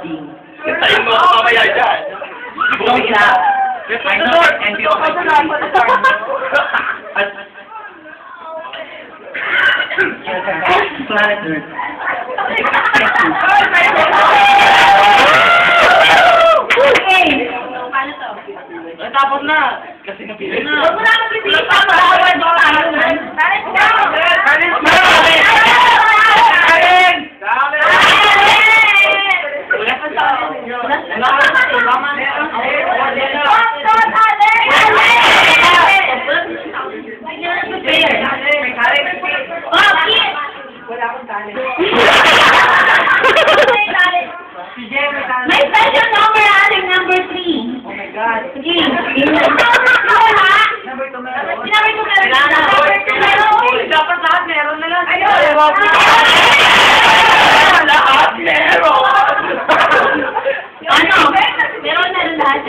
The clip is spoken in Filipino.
loading. Tayo mo ako mamaya dyan. Go siya. I know it can be Planet Earth. Tapos na. Kasi napili na. Huwag mo na akong pipili pa. Maawad mo tayo. Talit ka! Kalis na! Wala pa sa akin. Wala akong talent. May special number, aling number 3. Oh my God. Sige. Number 2 meron. Number 2 meron. Dapat lahat meron na lang. Ayun. Lahat meron. Ano? Meron na lahat.